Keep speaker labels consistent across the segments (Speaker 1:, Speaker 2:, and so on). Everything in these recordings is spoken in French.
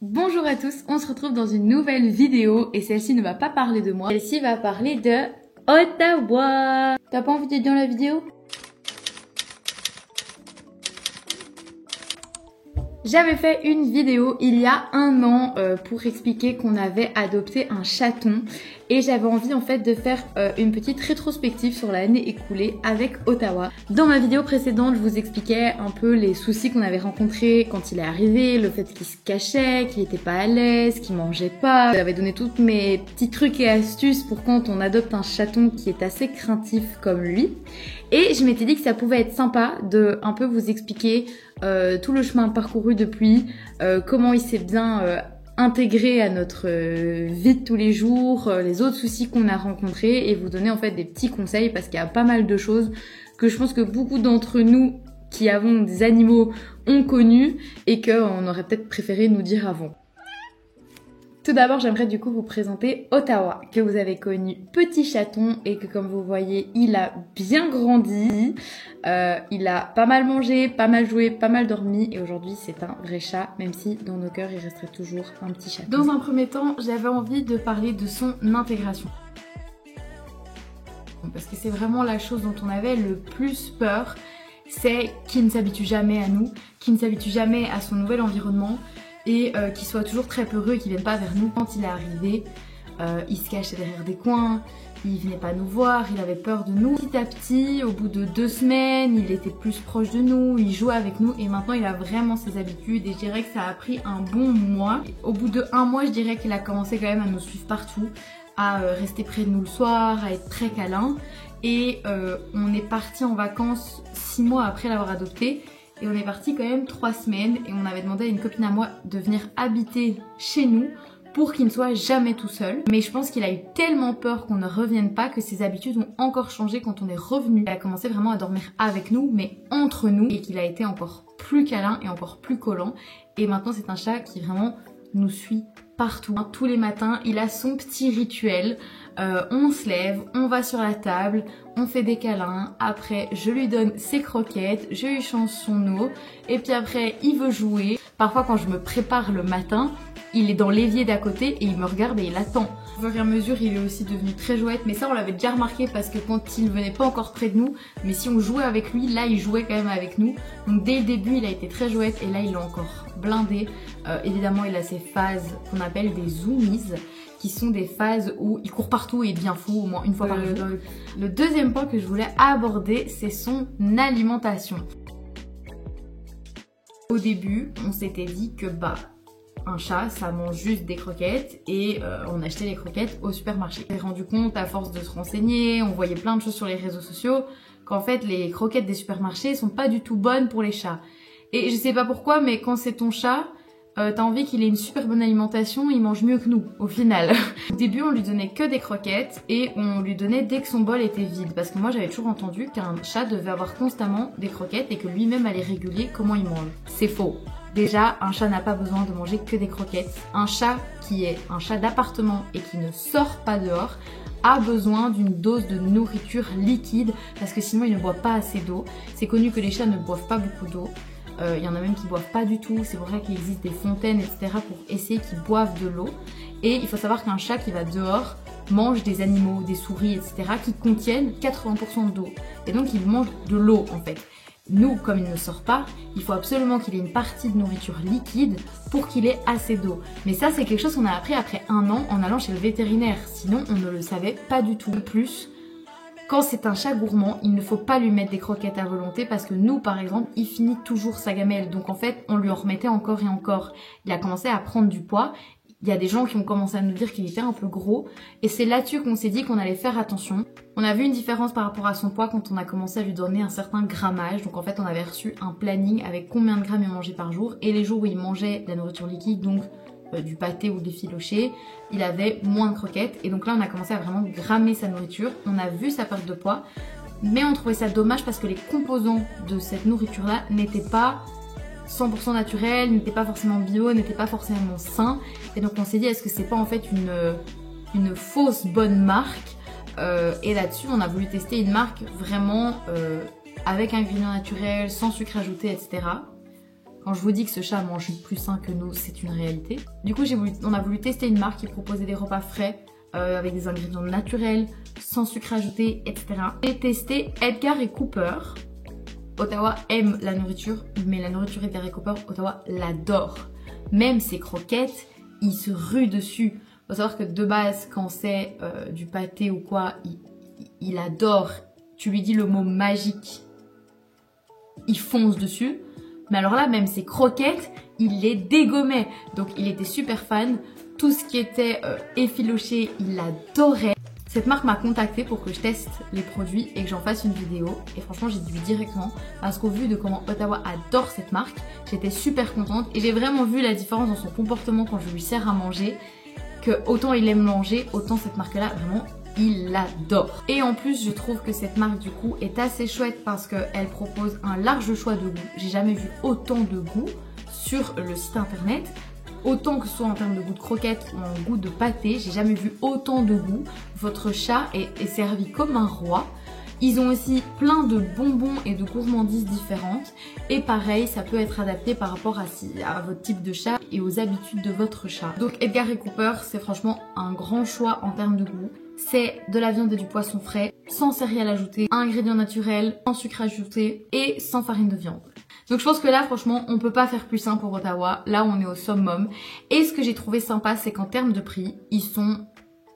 Speaker 1: Bonjour à tous, on se retrouve dans une nouvelle vidéo et celle-ci ne va pas parler de moi, celle-ci va parler de Ottawa. T'as pas envie d'être dans la vidéo? J'avais fait une vidéo il y a un an pour expliquer qu'on avait adopté un chaton et j'avais envie en fait de faire une petite rétrospective sur l'année écoulée avec Ottawa. Dans ma vidéo précédente, je vous expliquais un peu les soucis qu'on avait rencontrés quand il est arrivé, le fait qu'il se cachait, qu'il était pas à l'aise, qu'il mangeait pas. J'avais donné tous mes petits trucs et astuces pour quand on adopte un chaton qui est assez craintif comme lui. Et je m'étais dit que ça pouvait être sympa de un peu vous expliquer tout le chemin parcouru depuis, comment il s'est bien intégré à notre vie de tous les jours, les autres soucis qu'on a rencontrés et vous donner en fait des petits conseils parce qu'il y a pas mal de choses que je pense que beaucoup d'entre nous qui avons des animaux ont connu et qu'on aurait peut-être préféré nous dire avant. Tout d'abord, j'aimerais du coup vous présenter Ottawa, que vous avez connu petit chaton et que comme vous voyez, il a bien grandi. Il a pas mal mangé, pas mal joué, pas mal dormi et aujourd'hui c'est un vrai chat, même si dans nos cœurs il resterait toujours un petit chaton. Dans un premier temps, j'avais envie de parler de son intégration. Parce que c'est vraiment la chose dont on avait le plus peur, c'est qu'il ne s'habitue jamais à nous, qu'il ne s'habitue jamais à son nouvel environnement. Et qu'il soit toujours très peureux et qu'il vienne pas vers nous. Quand il est arrivé, il se cachait derrière des coins, il venait pas nous voir, il avait peur de nous. Petit à petit, au bout de 2 semaines, il était plus proche de nous, il jouait avec nous et maintenant il a vraiment ses habitudes et je dirais que ça a pris un bon mois. Au bout de 1 mois, je dirais qu'il a commencé quand même à nous suivre partout, à rester près de nous le soir, à être très câlin et on est parti en vacances 6 mois après l'avoir adopté. Et on est parti quand même 3 semaines et on avait demandé à une copine à moi de venir habiter chez nous pour qu'il ne soit jamais tout seul. Mais je pense qu'il a eu tellement peur qu'on ne revienne pas que ses habitudes ont encore changé quand on est revenu. Il a commencé vraiment à dormir avec nous mais entre nous et qu'il a été encore plus câlin et encore plus collant. Et maintenant c'est un chat qui vraiment nous suit partout. Tous les matins il a son petit rituel. On se lève, on va sur la table, on fait des câlins, après je lui donne ses croquettes, je lui change son eau et puis après il veut jouer. Parfois quand je me prépare le matin, il est dans l'évier d'à côté et il me regarde et il attend. Au fur et à mesure il est aussi devenu très jouette, mais ça on l'avait déjà remarqué parce que quand il venait pas encore près de nous, mais si on jouait avec lui, là il jouait quand même avec nous. Donc dès le début il a été très jouette et là il est encore blindé. Évidemment il a ses phases qu'on appelle des zoomies, qui sont des phases où il court partout et il devient fou au moins une fois par jour. Le deuxième point que je voulais aborder, c'est son alimentation. Au début, on s'était dit que un chat, ça mange juste des croquettes et on achetait les croquettes au supermarché. On s'est rendu compte à force de se renseigner, on voyait plein de choses sur les réseaux sociaux, qu'en fait les croquettes des supermarchés sont pas du tout bonnes pour les chats. Et je sais pas pourquoi, mais quand c'est ton chat, t'as envie qu'il ait une super bonne alimentation, il mange mieux que nous au final. Au début on lui donnait que des croquettes et on lui donnait dès que son bol était vide parce que moi j'avais toujours entendu qu'un chat devait avoir constamment des croquettes et que lui-même allait réguler comment il mange. C'est faux. Déjà un chat n'a pas besoin de manger que des croquettes. Un chat qui est un chat d'appartement et qui ne sort pas dehors a besoin d'une dose de nourriture liquide parce que sinon il ne boit pas assez d'eau. C'est connu que les chats ne boivent pas beaucoup d'eau. Il y en a même qui boivent pas du tout, c'est pour ça qu'il existe des fontaines, etc. pour essayer qu'ils boivent de l'eau. Et il faut savoir qu'un chat qui va dehors mange des animaux, des souris, etc. qui contiennent 80% d'eau. Et donc il mange de l'eau en fait. Nous, comme il ne sort pas, il faut absolument qu'il ait une partie de nourriture liquide pour qu'il ait assez d'eau. Mais ça c'est quelque chose qu'on a appris après 1 an en allant chez le vétérinaire. Sinon on ne le savait pas du tout. De plus, quand c'est un chat gourmand, il ne faut pas lui mettre des croquettes à volonté parce que nous, par exemple, il finit toujours sa gamelle. Donc en fait, on lui en remettait encore et encore. Il a commencé à prendre du poids. Il y a des gens qui ont commencé à nous dire qu'il était un peu gros. Et c'est là-dessus qu'on s'est dit qu'on allait faire attention. On a vu une différence par rapport à son poids quand on a commencé à lui donner un certain grammage. Donc en fait, on avait reçu un planning avec combien de grammes il mangeait par jour. Et les jours où il mangeait de la nourriture liquide, donc du pâté ou des filochés, il avait moins de croquettes et donc là on a commencé à vraiment grammer sa nourriture. On a vu sa perte de poids mais on trouvait ça dommage parce que les composants de cette nourriture là n'étaient pas 100% naturels, n'étaient pas forcément bio, n'étaient pas forcément sains et donc on s'est dit est-ce que c'est pas en fait une fausse bonne marque et là-dessus on a voulu tester une marque vraiment avec ingrédients naturels, sans sucre ajouté, etc. Quand je vous dis que ce chat mange plus sain que nous, c'est une réalité. Du coup, on a voulu tester une marque qui proposait des repas frais, avec des ingrédients naturels, sans sucre ajouté, etc. J'ai testé Edgar & Cooper. Ottawa aime la nourriture, mais la nourriture Edgar & Cooper, Ottawa l'adore. Même ses croquettes, il se rue dessus. Faut savoir que de base, quand c'est du pâté ou quoi, il adore. Tu lui dis le mot magique, il fonce dessus. Mais alors là, même ses croquettes, il les dégommait. Donc il était super fan. Tout ce qui était effiloché, il l'adorait. Cette marque m'a contactée pour que je teste les produits et que j'en fasse une vidéo. Et franchement, j'ai dit directement parce qu'au vu de comment Ottawa adore cette marque, j'étais super contente. Et j'ai vraiment vu la différence dans son comportement quand je lui sers à manger. Que autant il aime manger, autant cette marque-là, vraiment, il l'adore. Et en plus, je trouve que cette marque, du coup, est assez chouette parce qu'elle propose un large choix de goûts. J'ai jamais vu autant de goûts sur le site internet. Autant que ce soit en termes de goût de croquettes ou en goût de pâté, j'ai jamais vu autant de goûts. Votre chat est servi comme un roi. Ils ont aussi plein de bonbons et de gourmandises différentes. Et pareil, ça peut être adapté par rapport à votre type de chat et aux habitudes de votre chat. Donc Edgar & Cooper, c'est franchement un grand choix en termes de goût. C'est de la viande et du poisson frais, sans céréales ajoutées, ingrédients naturels, sans sucre ajouté et sans farine de viande. Donc je pense que là, franchement, on peut pas faire plus simple pour Ottawa. Là, on est au summum. Et ce que j'ai trouvé sympa, c'est qu'en termes de prix, ils sont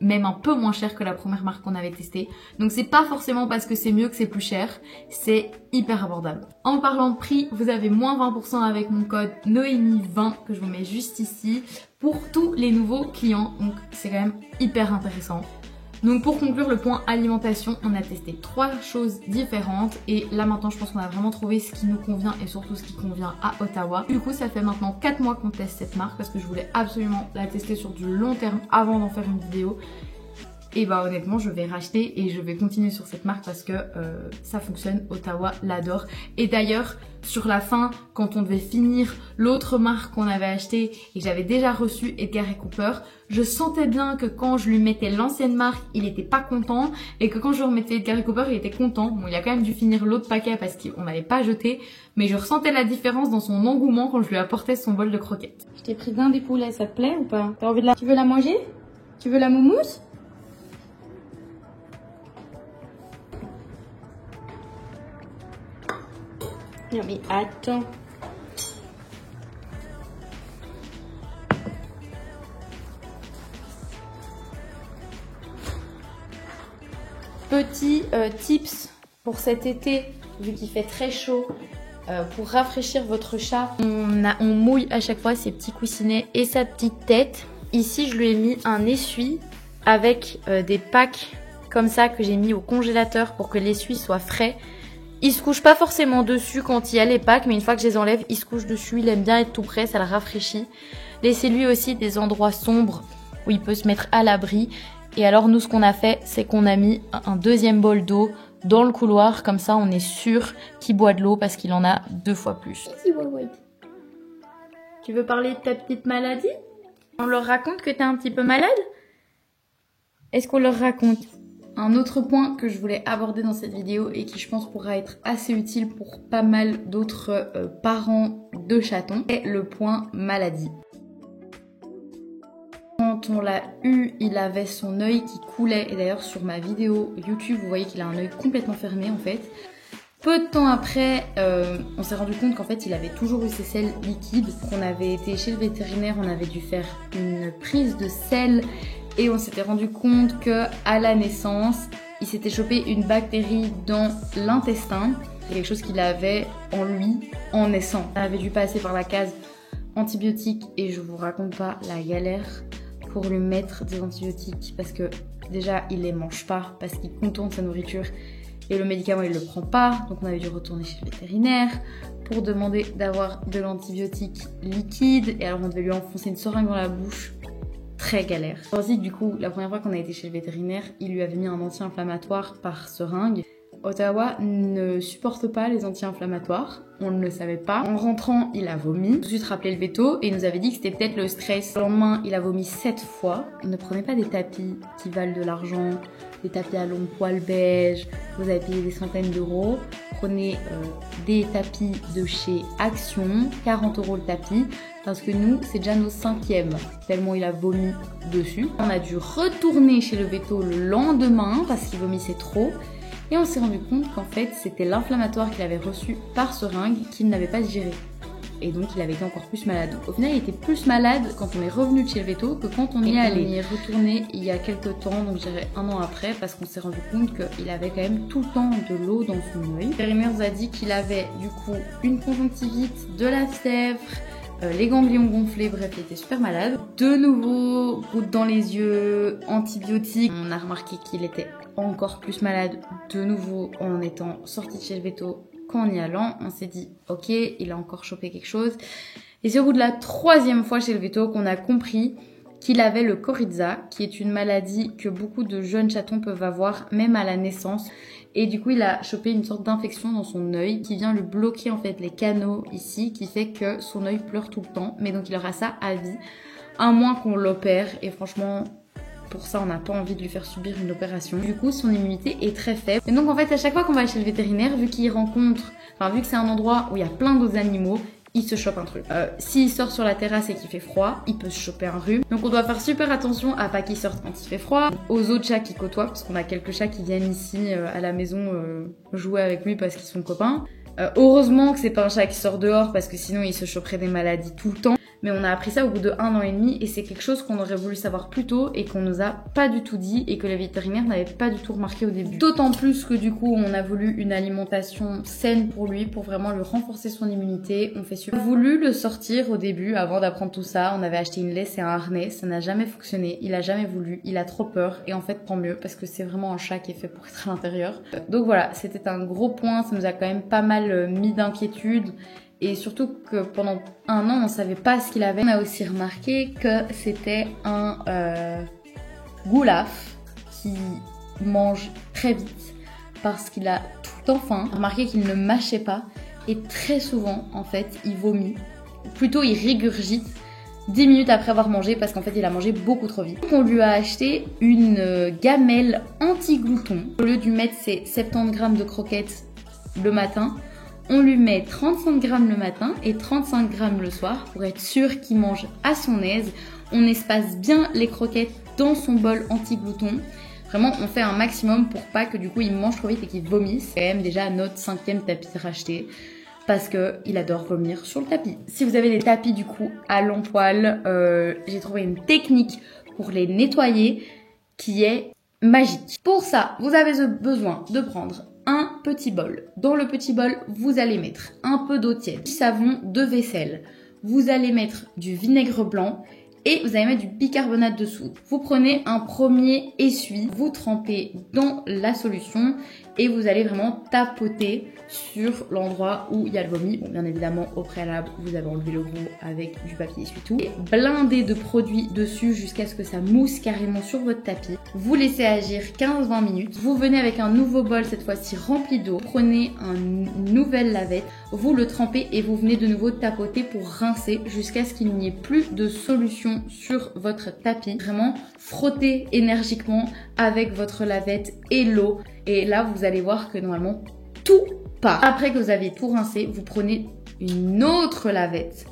Speaker 1: même un peu moins chers que la première marque qu'on avait testée. Donc c'est pas forcément parce que c'est mieux que c'est plus cher, c'est hyper abordable. En parlant de prix, vous avez moins 20% avec mon code Noémie20 que je vous mets juste ici pour tous les nouveaux clients. Donc c'est quand même hyper intéressant. Donc pour conclure le point alimentation, on a testé 3 choses différentes et là maintenant je pense qu'on a vraiment trouvé ce qui nous convient et surtout ce qui convient à Ottawa. Du coup ça fait maintenant 4 mois qu'on teste cette marque parce que je voulais absolument la tester sur du long terme avant d'en faire une vidéo. Et bah honnêtement je vais racheter et je vais continuer sur cette marque parce que ça fonctionne, Ottawa l'adore. Et d'ailleurs sur la fin, quand on devait finir l'autre marque qu'on avait achetée et que j'avais déjà reçu Edgar & Cooper, je sentais bien que quand je lui mettais l'ancienne marque, il était pas content et que quand je lui remettais Edgar & Cooper, il était content. Bon, il a quand même dû finir l'autre paquet parce qu'on n'avait pas jeté, mais je ressentais la différence dans son engouement quand je lui apportais son bol de croquettes. Je t'ai pris d'un des poulets, ça te plaît ou pas? T'as envie de la... Tu veux la manger? Tu veux la moumoute? Non mais attends. Petit tips pour cet été, vu qu'il fait très chaud, pour rafraîchir votre chat, on mouille à chaque fois ses petits coussinets et sa petite tête. Ici, je lui ai mis un essuie avec des packs comme ça que j'ai mis au congélateur pour que l'essuie soit frais. Il se couche pas forcément dessus quand il y a les packs, mais une fois que je les enlève, il se couche dessus. Il aime bien être tout près, ça le rafraîchit. Laissez-lui aussi des endroits sombres où il peut se mettre à l'abri. Et alors nous, ce qu'on a fait, c'est qu'on a mis un deuxième bol d'eau dans le couloir. Comme ça, on est sûr qu'il boit de l'eau parce qu'il en a 2 fois plus. Tu veux parler de ta petite maladie? On leur raconte que t'es un petit peu malade? Est-ce qu'on leur raconte? Un autre point que je voulais aborder dans cette vidéo et qui je pense pourra être assez utile pour pas mal d'autres parents de chatons est le point maladie. Quand on l'a eu, il avait son œil qui coulait et d'ailleurs sur ma vidéo YouTube vous voyez qu'il a un œil complètement fermé en fait. Peu de temps après, on s'est rendu compte qu'en fait il avait toujours eu ses selles liquides. On avait été chez le vétérinaire, on avait dû faire une prise de sel. Et on s'était rendu compte que à la naissance, il s'était chopé une bactérie dans l'intestin. C'est quelque chose qu'il avait en lui en naissant. On avait dû passer par la case antibiotiques et je vous raconte pas la galère pour lui mettre des antibiotiques parce que déjà il les mange pas parce qu'il contourne sa nourriture et le médicament il le prend pas. Donc on avait dû retourner chez le vétérinaire pour demander d'avoir de l'antibiotique liquide et alors on devait lui enfoncer une seringue dans la bouche. Très galère. Ensuite, du coup, la première fois qu'on a été chez le vétérinaire, il lui avait mis un anti-inflammatoire par seringue. Ottawa ne supporte pas les anti-inflammatoires, on ne le savait pas. En rentrant, il a vomi. Tout de suite rappelé le veto et il nous avait dit que c'était peut-être le stress. Le lendemain, il a vomi 7 fois. Ne prenez pas des tapis qui valent de l'argent, des tapis à longs poils beige, vous avez payé des centaines d'euros. prenez des tapis de chez Action, 40 € le tapis, parce que nous, c'est déjà nos 5e, tellement il a vomi dessus. On a dû retourner chez le véto le lendemain, parce qu'il vomissait trop. Et on s'est rendu compte qu'en fait, c'était l'inflammatoire qu'il avait reçu par seringue qu'il n'avait pas digéré. Et donc, il avait été encore plus malade. Au final, il était plus malade quand on est revenu de chez le véto que quand on y est allé. On y est retourné il y a quelques temps, donc je dirais 1 an après, parce qu'on s'est rendu compte qu'il avait quand même tout le temps de l'eau dans son œil. Le vétérinaire nous a dit qu'il avait du coup une conjonctivite, de la fièvre, les ganglions gonflés, bref, il était super malade. De nouveau, gouttes dans les yeux, antibiotiques. On a remarqué qu'il était encore plus malade de nouveau en étant sorti de chez le véto. En y allant, on s'est dit ok, il a encore chopé quelque chose. Et c'est au bout de la 3e fois chez le véto qu'on a compris qu'il avait le coryza, qui est une maladie que beaucoup de jeunes chatons peuvent avoir, même à la naissance. Et du coup, il a chopé une sorte d'infection dans son œil qui vient lui bloquer en fait les canaux ici, qui fait que son œil pleure tout le temps. Mais donc il aura ça à vie, à moins qu'on l'opère. Et franchement, pour ça, on n'a pas envie de lui faire subir une opération. Du coup, son immunité est très faible. Et donc, en fait, à chaque fois qu'on va chez le vétérinaire, vu qu'il rencontre, vu que c'est un endroit où il y a plein d'autres animaux, il se chope un truc. S'il sort sur la terrasse et qu'il fait froid, il peut se choper un rhume. Donc, on doit faire super attention à pas qu'il sorte quand il fait froid, aux autres chats qu'il côtoie, parce qu'on a quelques chats qui viennent ici à la maison jouer avec lui parce qu'ils sont copains. Heureusement que c'est pas un chat qui sort dehors parce que sinon il se choperait des maladies tout le temps. Mais on a appris ça au bout de 1 an et demi et c'est quelque chose qu'on aurait voulu savoir plus tôt et qu'on nous a pas du tout dit et que les vétérinaires n'avaient pas du tout remarqué au début. D'autant plus que du coup on a voulu une alimentation saine pour lui pour vraiment lui renforcer son immunité. On a voulu le sortir au début avant d'apprendre tout ça. On avait acheté une laisse et un harnais, ça n'a jamais fonctionné. Il a jamais voulu, il a trop peur et en fait tant mieux parce que c'est vraiment un chat qui est fait pour être à l'intérieur. Donc voilà, c'était un gros point, ça nous a quand même pas mal mis d'inquiétude. Et surtout que pendant 1 an, on savait pas ce qu'il avait. On a aussi remarqué que c'était un goulaf qui mange très vite parce qu'il a tout le temps faim. On a remarqué qu'il ne mâchait pas et très souvent, en fait, il vomit. Plutôt, il régurgite 10 minutes après avoir mangé parce qu'en fait, il a mangé beaucoup trop vite. Donc, on lui a acheté une gamelle anti-glouton. Au lieu de lui mettre ses 70 grammes de croquettes le matin, on lui met 35 grammes le matin et 35 grammes le soir pour être sûr qu'il mange à son aise. On espace bien les croquettes dans son bol anti-glouton. Vraiment, on fait un maximum pour pas que du coup il mange trop vite et qu'il vomisse. C'est quand même déjà notre 5e tapis racheté parce qu'il adore vomir sur le tapis. Si vous avez des tapis du coup à long poil, j'ai trouvé une technique pour les nettoyer qui est magique. Pour ça, vous avez besoin de prendre un petit bol. Dans le petit bol, vous allez mettre un peu d'eau tiède, du savon de vaisselle. Vous allez mettre du vinaigre blanc et vous allez mettre du bicarbonate de soude. Vous prenez un premier essuie, vous trempez dans la solution et vous allez vraiment tapoter sur l'endroit où il y a le vomi. Bon, bien évidemment, au préalable, vous avez enlevé le gros avec du papier essuie-tout. Et blindez de produits dessus jusqu'à ce que ça mousse carrément sur votre tapis. Vous laissez agir 15-20 minutes. Vous venez avec un nouveau bol, cette fois-ci rempli d'eau. Prenez une nouvelle lavette, vous le trempez et vous venez de nouveau tapoter pour rincer jusqu'à ce qu'il n'y ait plus de solution sur votre tapis. Vraiment, frottez énergiquement avec votre lavette et l'eau. Et là, vous allez voir que normalement, tout part. Après que vous avez tout rincé, vous prenez une autre lavette.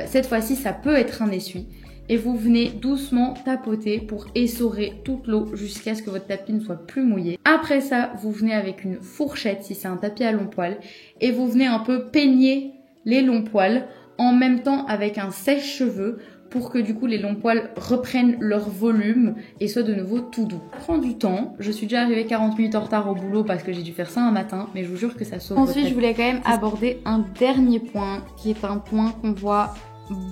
Speaker 1: Cette fois-ci, ça peut être un essuie. Et vous venez doucement tapoter pour essorer toute l'eau jusqu'à ce que votre tapis ne soit plus mouillé. Après ça, vous venez avec une fourchette, si c'est un tapis à long poil, et vous venez un peu peigner les longs poils en même temps avec un sèche-cheveux pour que du coup les longs poils reprennent leur volume et soient de nouveau tout doux. Ça prend du temps, je suis déjà arrivée 40 minutes en retard au boulot parce que j'ai dû faire ça un matin, mais je vous jure que ça sauve. Ensuite, je voulais quand même aborder un dernier point qui est un point qu'on voit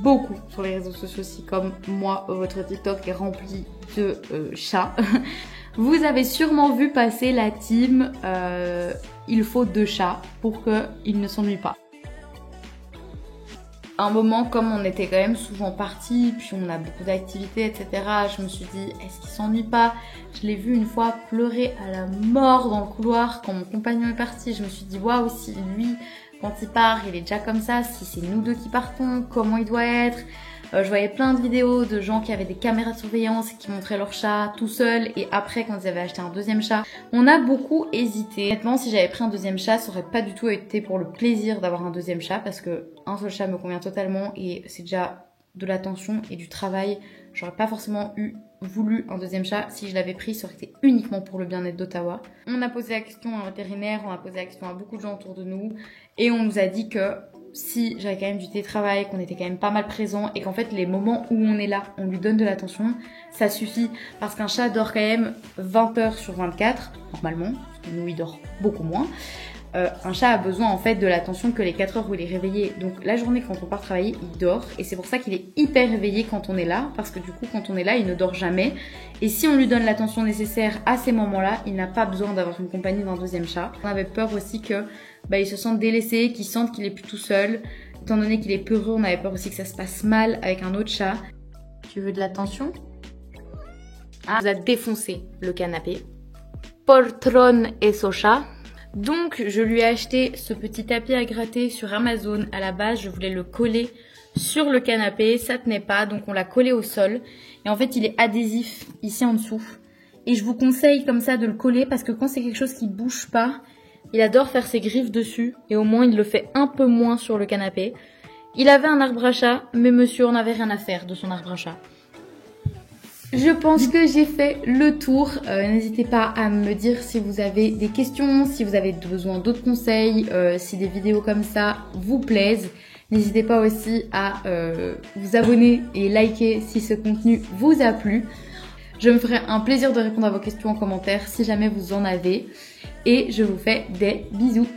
Speaker 1: beaucoup sur les réseaux sociaux aussi, comme moi, votre TikTok est rempli de chats. Vous avez sûrement vu passer la team il faut 2 chats pour qu'ils ne s'ennuient pas. À un moment, comme on était quand même souvent partis, puis on a beaucoup d'activités, etc., je me suis dit, est-ce qu'il s'ennuie pas? Je l'ai vu une fois pleurer à la mort dans le couloir quand mon compagnon est parti. Je me suis dit, waouh, si lui, quand il part, il est déjà comme ça, si c'est nous deux qui partons, comment il doit être? Je voyais plein de vidéos de gens qui avaient des caméras de surveillance et qui montraient leur chat tout seul et après quand ils avaient acheté un deuxième chat. On a beaucoup hésité. Honnêtement, si j'avais pris un deuxième chat, ça aurait pas du tout été pour le plaisir d'avoir un deuxième chat parce que un seul chat me convient totalement et c'est déjà de l'attention et du travail. J'aurais pas forcément voulu un deuxième chat. Si je l'avais pris, ça aurait été uniquement pour le bien-être d'Ottawa. On a posé la question à un vétérinaire, on a posé la question à beaucoup de gens autour de nous et on nous a dit que si j'avais quand même du télétravail, qu'on était quand même pas mal présent et qu'en fait les moments où on est là, on lui donne de l'attention, ça suffit parce qu'un chat dort quand même 20 heures sur 24, normalement, parce que nous il dort beaucoup moins. Un chat a besoin en fait de l'attention que les 4 heures où il est réveillé. Donc la journée quand on part travailler, il dort et c'est pour ça qu'il est hyper réveillé quand on est là parce que du coup quand on est là, il ne dort jamais. Et si on lui donne l'attention nécessaire à ces moments-là, il n'a pas besoin d'avoir une compagnie d'un deuxième chat. On avait peur aussi que il se sente délaissé, qu'il sente qu'il est plus tout seul. Étant donné qu'il est peureux, on avait peur aussi que ça se passe mal avec un autre chat. Tu veux de l'attention? Ah, vous a défoncé le canapé. Poltron et Socha. Donc je lui ai acheté ce petit tapis à gratter sur Amazon. À la base je voulais le coller sur le canapé, ça tenait pas donc on l'a collé au sol. Et en fait il est adhésif ici en dessous. Et je vous conseille comme ça de le coller parce que quand c'est quelque chose qui bouge pas, il adore faire ses griffes dessus. Et au moins il le fait un peu moins sur le canapé. Il avait un arbre à chat mais monsieur on n'avait rien à faire de son arbre à chat. Je pense que j'ai fait le tour. N'hésitez pas à me dire si vous avez des questions, si vous avez besoin d'autres conseils, si des vidéos comme ça vous plaisent. N'hésitez pas aussi à vous abonner et liker si ce contenu vous a plu. Je me ferai un plaisir de répondre à vos questions en commentaire si jamais vous en avez. Et je vous fais des bisous.